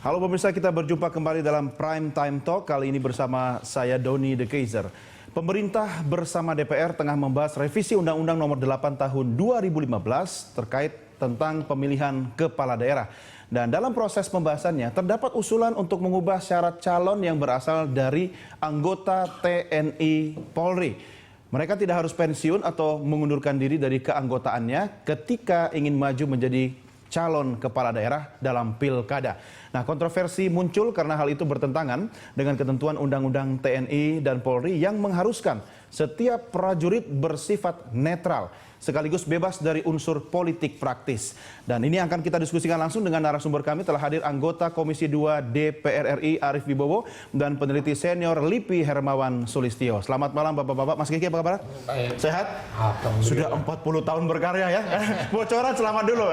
Halo pemirsa, kita berjumpa kembali dalam Prime Time Talk. Kali ini bersama saya Doni De Keizer. Pemerintah bersama DPR tengah membahas revisi Undang-Undang Nomor 8 Tahun 2015 terkait tentang pemilihan kepala daerah. Dan dalam proses pembahasannya terdapat usulan untuk mengubah syarat calon yang berasal dari anggota TNI Polri. Mereka tidak harus pensiun atau mengundurkan diri dari keanggotaannya ketika ingin maju menjadi calon kepala daerah dalam pilkada. Nah, kontroversi muncul karena hal itu bertentangan dengan ketentuan Undang-Undang TNI dan Polri yang mengharuskan setiap prajurit bersifat netral sekaligus bebas dari unsur politik praktis. Dan ini akan kita diskusikan langsung dengan narasumber kami. Telah hadir anggota Komisi 2 DPR RI Arief Wibowo dan peneliti senior LIPI Hermawan Sulistyo. Selamat malam Bapak-bapak. Mas Kiki apa kabar? Baik. Sehat? Sudah 40 tahun berkarya ya. Bocoran selamat dulu.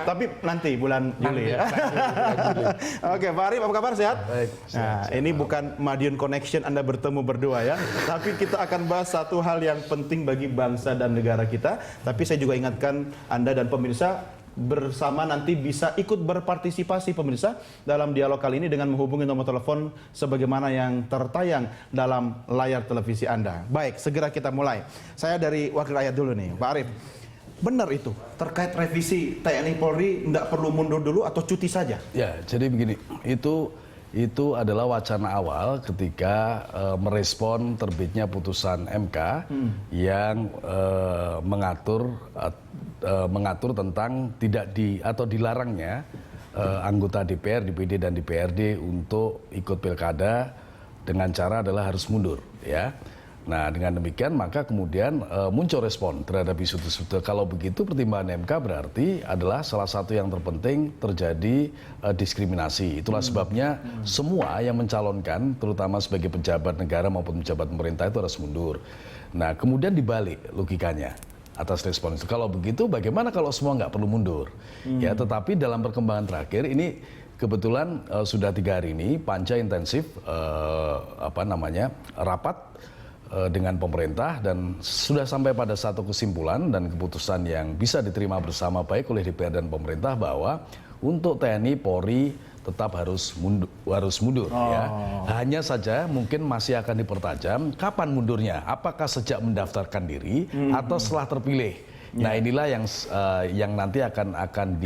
Tapi nanti bulan Juli ya. Oke, Pak Arief apa kabar? Sehat? Baik. Nah, ini bukan Madiun Connection Anda bertemu berdua ya. Tapi kita akan bahas satu hal yang penting bagi bangsa dan negara kita. Tapi saya juga ingatkan Anda dan pemirsa bersama nanti bisa ikut berpartisipasi pemirsa dalam dialog kali ini dengan menghubungi nomor telepon sebagaimana yang tertayang dalam layar televisi Anda. Baik, segera kita mulai. Saya dari Wakil Rakyat dulu nih, Pak Arief. Benar itu, terkait revisi TNI Polri nggak perlu mundur dulu atau cuti saja? Ya, jadi begini, itu adalah wacana awal ketika merespon terbitnya putusan MK yang mengatur tentang tidak atau dilarangnya anggota DPR, DPD dan DPRD untuk ikut pilkada dengan cara adalah harus mundur, ya. Nah, dengan demikian maka kemudian muncul respon terhadap isu tersebut. Kalau begitu pertimbangan MK berarti adalah salah satu yang terpenting terjadi diskriminasi. Itulah sebabnya semua yang mencalonkan terutama sebagai pejabat negara maupun pejabat pemerintah itu harus mundur. Nah, kemudian dibalik logikanya atas respon itu. Kalau begitu bagaimana kalau semua nggak perlu mundur? Ya, tetapi dalam perkembangan terakhir ini kebetulan sudah 3 hari ini Panja intensif rapat dengan pemerintah dan sudah sampai pada satu kesimpulan dan keputusan yang bisa diterima bersama baik oleh DPR dan pemerintah bahwa untuk TNI Polri tetap harus mundur ya. Hanya saja mungkin masih akan dipertajam kapan mundurnya, apakah sejak mendaftarkan diri atau setelah terpilih. Nah, inilah yang nanti akan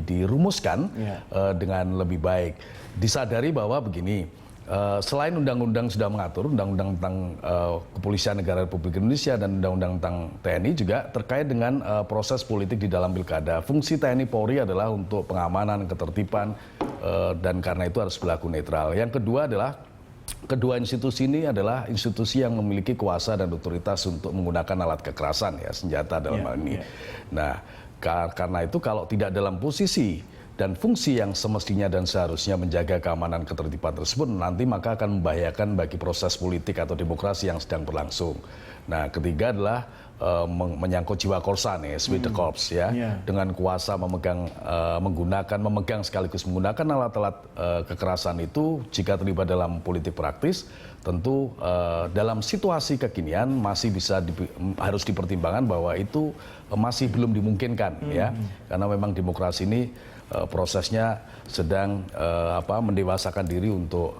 dirumuskan dengan lebih baik. Disadari bahwa begini, selain undang-undang sudah mengatur, undang-undang tentang Kepolisian Negara Republik Indonesia dan undang-undang tentang TNI juga terkait dengan proses politik di dalam pilkada. Fungsi TNI Polri adalah untuk pengamanan, ketertiban, dan karena itu harus berlaku netral. Yang kedua adalah kedua institusi ini adalah institusi yang memiliki kuasa dan otoritas untuk menggunakan alat kekerasan, ya, senjata dalam hal ini. Nah, karena itu kalau tidak dalam posisi dan fungsi yang semestinya dan seharusnya menjaga keamanan ketertiban tersebut nanti maka akan membahayakan bagi proses politik atau demokrasi yang sedang berlangsung. Nah, ketiga adalah menyangkut jiwa korsa nih, esprit de corps ya, dengan kuasa memegang sekaligus menggunakan alat-alat kekerasan itu jika terlibat dalam politik praktis, tentu dalam situasi kekinian masih harus dipertimbangkan bahwa itu masih belum dimungkinkan ya, karena memang demokrasi ini prosesnya sedang mendewasakan diri untuk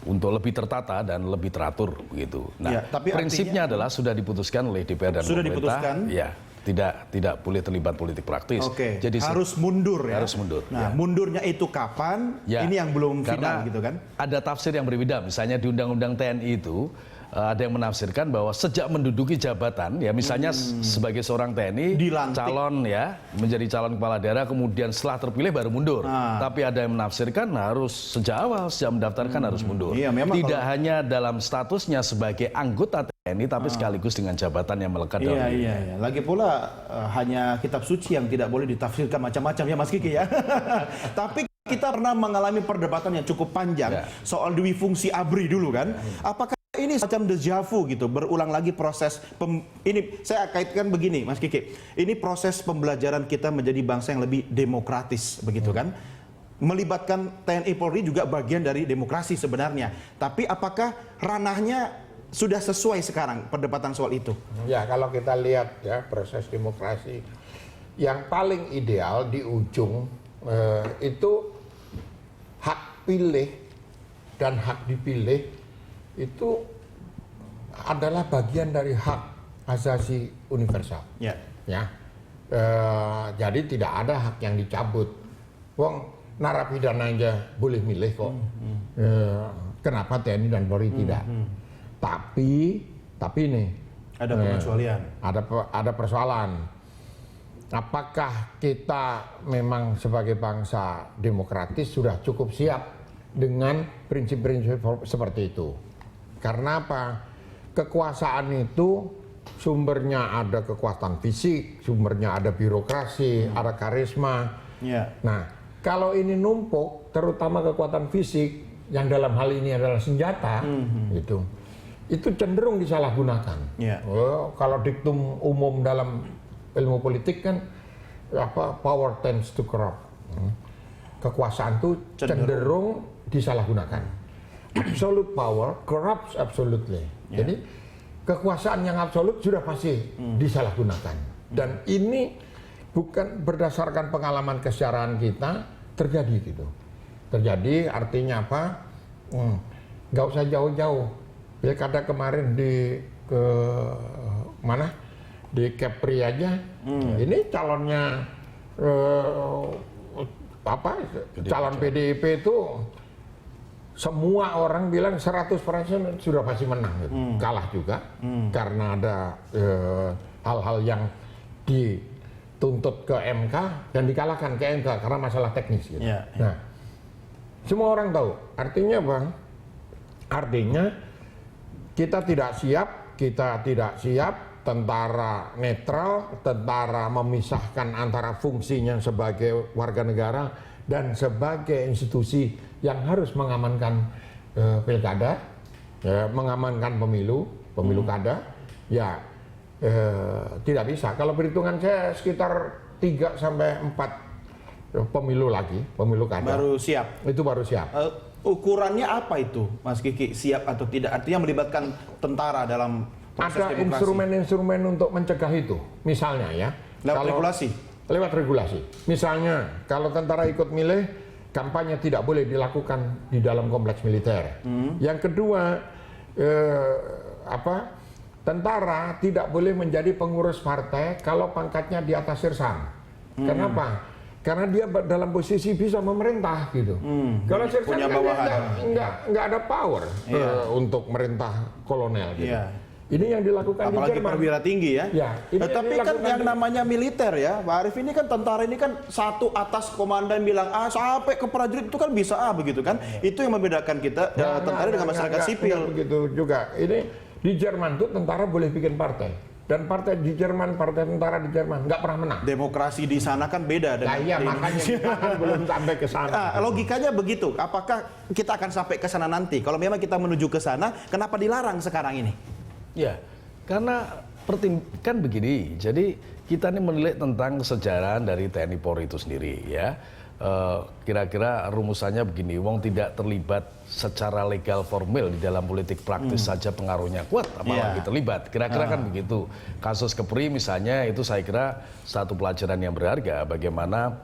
untuk lebih tertata dan lebih teratur begitu. Nah, ya, tapi prinsipnya adalah sudah diputuskan oleh DPR dan pemerintah, ya, tidak boleh terlibat politik praktis. Oke. Jadi harus mundur ya. Harus mundur. Nah, ya. Mundurnya itu kapan? Ya. Ini yang belum final gitu kan? Ada tafsir yang berbeda. Misalnya di Undang-Undang TNI itu ada yang menafsirkan bahwa sejak menduduki jabatan, ya misalnya sebagai seorang TNI, dilantik, calon ya, menjadi calon kepala daerah, kemudian setelah terpilih baru mundur. Tapi ada yang menafsirkan harus sejak awal, sejak mendaftarkan harus mundur. Iya, tidak hanya dalam statusnya sebagai anggota TNI, tapi sekaligus dengan jabatan yang melekat dalam dirinya. Iya. Lagi pula hanya kitab suci yang tidak boleh ditafsirkan macam-macam ya Mas Kiki ya. Tapi kita pernah mengalami perdebatan yang cukup panjang soal dwi fungsi ABRI dulu kan. Apakah ini semacam deja vu gitu, berulang lagi proses ini saya kaitkan begini Mas Kiki. Ini proses pembelajaran kita menjadi bangsa yang lebih demokratis begitu kan? Melibatkan TNI Polri juga bagian dari demokrasi sebenarnya. Tapi apakah ranahnya sudah sesuai sekarang perdebatan soal itu? Ya, kalau kita lihat ya proses demokrasi yang paling ideal di ujung itu hak pilih dan hak dipilih itu adalah bagian dari hak asasi universal. Ya. Ya. Jadi tidak ada hak yang dicabut. Wong narapidana aja boleh milih kok. Kenapa TNI dan Polri tidak? Tapi nih Ada pengecualian. ada persoalan. Apakah kita memang sebagai bangsa demokratis sudah cukup siap dengan prinsip-prinsip seperti itu? Karena apa? Kekuasaan itu sumbernya ada kekuatan fisik, sumbernya ada birokrasi, ada karisma. Ya. Nah, kalau ini numpuk, terutama kekuatan fisik yang dalam hal ini adalah senjata, itu cenderung disalahgunakan. Ya. Kalau diktum umum dalam ilmu politik kan power tends to corrupt. Kekuasaan itu cenderung disalahgunakan. Absolute power corrupts absolutely. Ya. Jadi kekuasaan yang absolut sudah pasti disalahgunakan. Dan ini bukan berdasarkan pengalaman kesejarahan kita terjadi gitu. Terjadi artinya apa? Nggak usah jauh-jauh. Pilkada kemarin di di Kepri aja. Ini calonnya calon PDIP itu semua orang bilang 100% sudah pasti menang gitu. Kalah juga karena ada hal-hal yang dituntut ke MK dan dikalahkan ke MK karena masalah teknis gitu. Nah, semua orang tahu. Artinya apa? Artinya kita tidak siap tentara netral, tentara memisahkan antara fungsinya sebagai warga negara dan sebagai institusi yang harus mengamankan pilkada, mengamankan pemilu kada, ya tidak bisa. Kalau perhitungan saya sekitar 3 sampai 4 pemilu lagi, pemilu kada. Baru siap. Itu baru siap. Ukurannya apa itu, Mas Kiki? Siap atau tidak? Artinya melibatkan tentara dalam proses ada demokrasi. instrumen-instrumen untuk mencegah itu, misalnya ya. Lewat regulasi? Lewat regulasi. Misalnya, kalau tentara ikut milih, kampanye tidak boleh dilakukan di dalam kompleks militer. Yang kedua, tentara tidak boleh menjadi pengurus partai kalau pangkatnya di atas sirsam. Kenapa? Karena dia dalam posisi bisa memerintah gitu. Kalau sirsam punya kan bawahan. nggak ada power untuk merintah kolonel gitu. Ini yang dilakukan apalagi di Jerman. perwira tinggi ya. yang Tapi kan yang namanya militer ya, Pak Arief, ini kan tentara ini kan satu atas komandan bilang A sampai ke prajurit itu kan bisa A begitu kan. Itu yang membedakan kita tentara dengan masyarakat sipil. Begitu juga. Ini di Jerman tuh tentara boleh bikin partai. Dan partai di Jerman, partai tentara di Jerman nggak pernah menang. Demokrasi di sana kan beda dengan Iya, makanya kita kan belum sampai ke sana. Logikanya begitu. Apakah kita akan sampai ke sana nanti? Kalau memang kita menuju ke sana, kenapa dilarang sekarang ini? Ya, karena kan begini. Jadi kita ini menilik tentang kesejarahan dari TNI Polri itu sendiri ya. Kira-kira rumusannya begini, wong tidak terlibat secara legal formal di dalam politik praktis saja pengaruhnya kuat, apalagi terlibat. Kira-kira kan begitu. Kasus Kepri misalnya itu saya kira satu pelajaran yang berharga bagaimana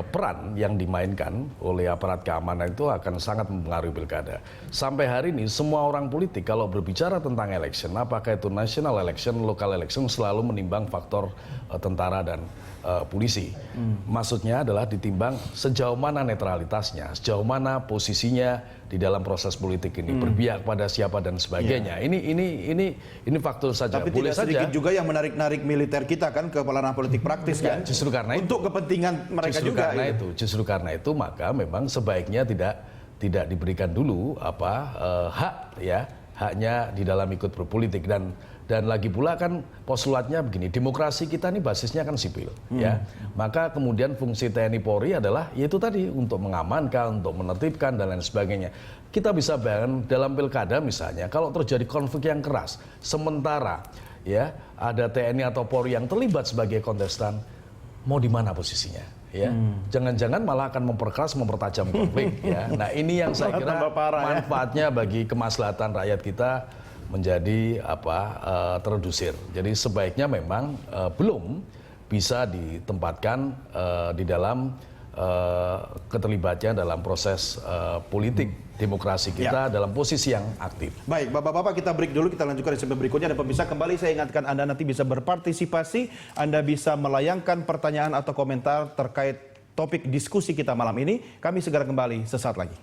peran yang dimainkan oleh aparat keamanan itu akan sangat mempengaruhi pilkada. Sampai hari ini semua orang politik kalau berbicara tentang election, apakah itu national election, local election, selalu menimbang faktor tentara dan polisi. Maksudnya adalah ditimbang sejauh mana netralitasnya, sejauh mana posisinya di dalam proses politik ini, berpihak pada siapa dan sebagainya. Ini faktor saja. Tapi boleh tidak saja sedikit juga yang menarik-narik militer kita kan ke ranah politik praktis kan. Justru karena untuk kepentingan mereka justru juga. Justru karena itu maka memang sebaiknya tidak diberikan dulu haknya di dalam ikut berpolitik. Dan lagi pula kan postulatnya begini, demokrasi kita ini basisnya kan sipil ya. Maka kemudian fungsi TNI Polri adalah yaitu tadi untuk mengamankan, untuk menertibkan dan lain sebagainya. Kita bisa bayangkan dalam pilkada misalnya kalau terjadi konflik yang keras, sementara ya ada TNI atau Polri yang terlibat sebagai kontestan, mau di mana posisinya? Ya, jangan-jangan malah akan memperkeras, mempertajam konflik. Ya, nah ini yang saya kira manfaatnya bagi kemaslahatan rakyat kita menjadi terredusir. Jadi sebaiknya memang belum bisa ditempatkan di dalam keterlibatannya dalam proses politik demokrasi kita dalam posisi yang aktif. Baik, Bapak-Bapak, kita break dulu, kita lanjutkan di segmen berikutnya. Dan pemirsa, kembali saya ingatkan Anda nanti bisa berpartisipasi, Anda bisa melayangkan pertanyaan atau komentar terkait topik diskusi kita malam ini. Kami segera kembali sesaat lagi.